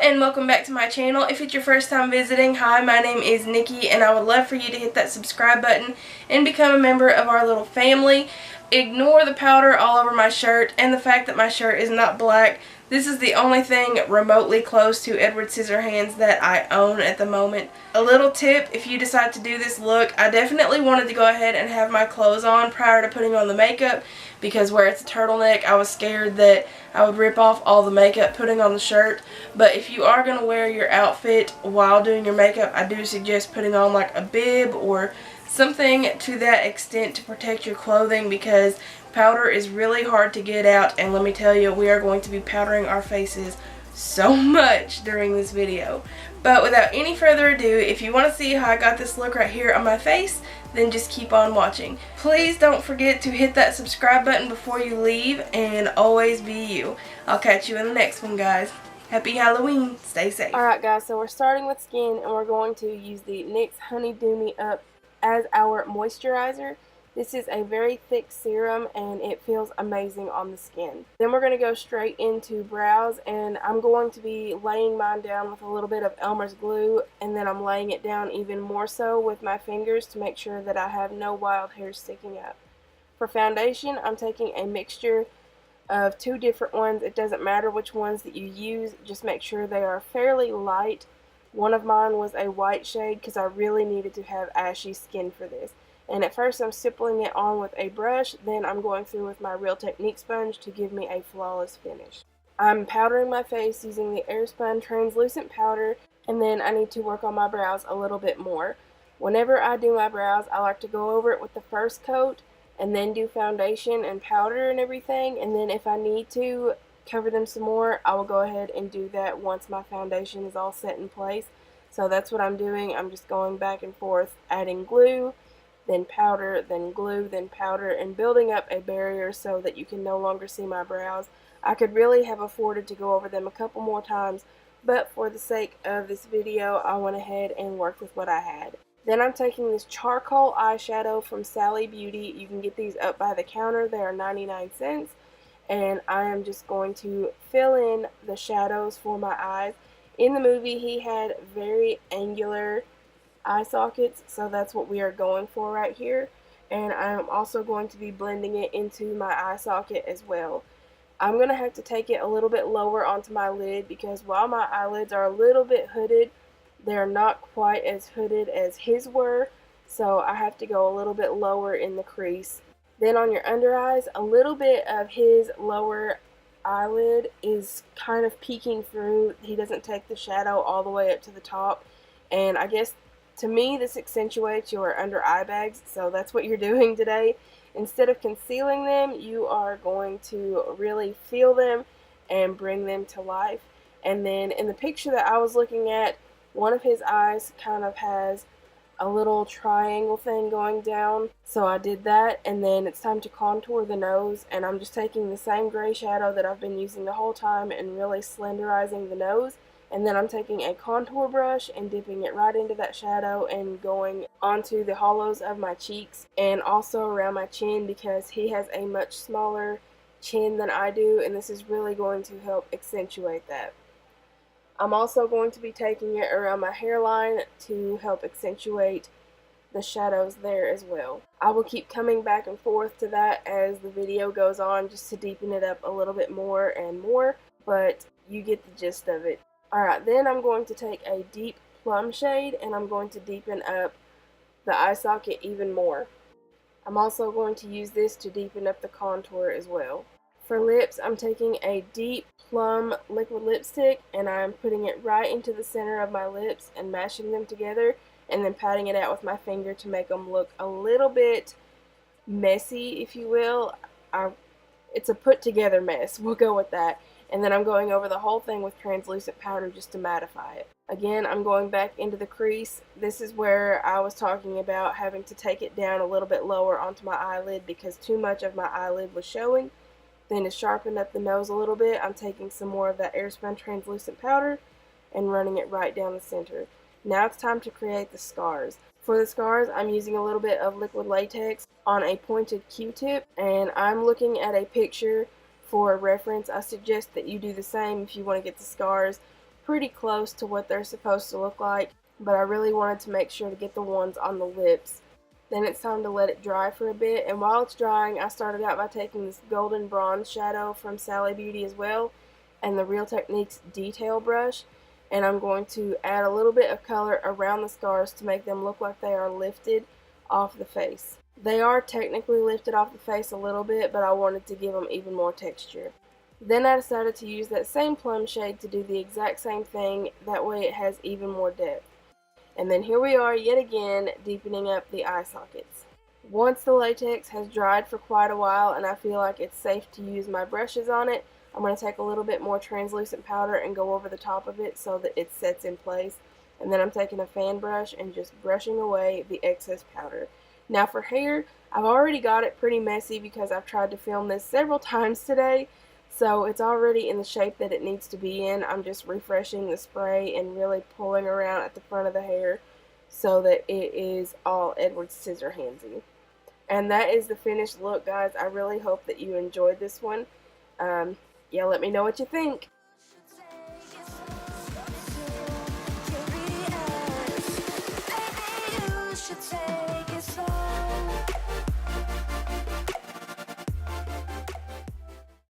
and welcome back to my channel. If it's your first time visiting, hi, my name is Nikki and I would love for you to hit that subscribe button and become a member of our little family. Ignore the powder all over my shirt and the fact that my shirt is not black. This is the only thing remotely close to Edward Scissorhands that I own at the moment. A little tip, if you decide to do this look, I definitely wanted to go ahead and have my clothes on prior to putting on the makeup because where it's a turtleneck, I was scared that I would rip off all the makeup putting on the shirt. But if you are going to wear your outfit while doing your makeup, I do suggest putting on like a bib or something to that extent to protect your clothing because powder is really hard to get out, and let me tell you, we are going to be powdering our faces so much during this video. But without any further ado, if you want to see how I got this look right here on my face, then just keep on watching. Please don't forget to hit that subscribe button before you leave, and always be you. I'll catch you in the next one, guys. Happy Halloween. Stay safe. Alright guys, so we're starting with skin, and we're going to use the Nyx Honey Dew Me Up as our moisturizer. This is a very thick serum and it feels amazing on the skin. Then we're going to go straight into brows, and I'm going to be laying mine down with a little bit of Elmer's glue, and then I'm laying it down even more so with my fingers to make sure that I have no wild hairs sticking up. For foundation, I'm taking a mixture of two different ones. It doesn't matter which ones that you use, just make sure they are fairly light. One of mine was a white shade because I really needed to have ashy skin for this. And at first I'm stippling it on with a brush, then I'm going through with my Real Technique sponge to give me a flawless finish. I'm powdering my face using the Airspun translucent powder, and then I need to work on my brows a little bit more. Whenever I do my brows, I like to go over it with the first coat and then do foundation and powder and everything, and then if I need to cover them some more, I will go ahead and do that once my foundation is all set in place. So that's what I'm doing. I'm just going back and forth, adding glue, then powder, then glue, then powder, and building up a barrier so that you can no longer see my brows. I could really have afforded to go over them a couple more times, but for the sake of this video, I went ahead and worked with what I had. Then I'm taking this charcoal eyeshadow from Sally Beauty. You can get these up by the counter. They are 99 cents. And I am just going to fill in the shadows for my eyes. In the movie, he had very angular eye sockets, so that's what we are going for right here. And I'm also going to be blending it into my eye socket as well. I'm going to have to take it a little bit lower onto my lid because while my eyelids are a little bit hooded, they're not quite as hooded as his were, so I have to go a little bit lower in the crease. Then on your under eyes, a little bit of his lower eyelid is kind of peeking through. He doesn't take the shadow all the way up to the top, and I guess to me this accentuates your under eye bags, so that's what you're doing today. Instead of concealing them, you are going to really feel them and bring them to life. And then in the picture that I was looking at, one of his eyes kind of has a little triangle thing going down, so I did that. And then it's time to contour the nose, and I'm just taking the same gray shadow that I've been using the whole time and really slenderizing the nose. And then I'm taking a contour brush and dipping it right into that shadow and going onto the hollows of my cheeks and also around my chin because he has a much smaller chin than I do, and this is really going to help accentuate that. I'm also going to be taking it around my hairline to help accentuate the shadows there as well. I will keep coming back and forth to that as the video goes on just to deepen it up a little bit more and more, but you get the gist of it. Alright, then I'm going to take a deep plum shade and I'm going to deepen up the eye socket even more. I'm also going to use this to deepen up the contour as well. For lips, I'm taking a deep plum liquid lipstick and I'm putting it right into the center of my lips and mashing them together and then patting it out with my finger to make them look a little bit messy, if you will. It's a put together mess, we'll go with that. And then I'm going over the whole thing with translucent powder just to mattify it. Again, I'm going back into the crease. This is where I was talking about having to take it down a little bit lower onto my eyelid because too much of my eyelid was showing. Then to sharpen up the nose a little bit, I'm taking some more of that Airspun translucent powder and running it right down the center. Now it's time to create the scars. For the scars, I'm using a little bit of liquid latex on a pointed Q-tip, and I'm looking at a picture for reference. I suggest that you do the same if you want to get the scars pretty close to what they're supposed to look like, but I really wanted to make sure to get the ones on the lips. Then it's time to let it dry for a bit, and while it's drying, I started out by taking this golden bronze shadow from Sally Beauty as well, and the Real Techniques detail brush, and I'm going to add a little bit of color around the scars to make them look like they are lifted off the face. They are technically lifted off the face a little bit, but I wanted to give them even more texture. Then I decided to use that same plum shade to do the exact same thing, that way it has even more depth. And then here we are yet again, deepening up the eye sockets. Once the latex has dried for quite a while and I feel like it's safe to use my brushes on it, I'm going to take a little bit more translucent powder and go over the top of it so that it sets in place. And then I'm taking a fan brush and just brushing away the excess powder. Now for hair, I've already got it pretty messy because I've tried to film this several times today. So it's already in the shape that it needs to be in. I'm just refreshing the spray and really pulling around at the front of the hair so that it is all Edward Scissorhandsy. And that is the finished look, guys. I really hope that you enjoyed this one. Yeah, let me know what you think. Take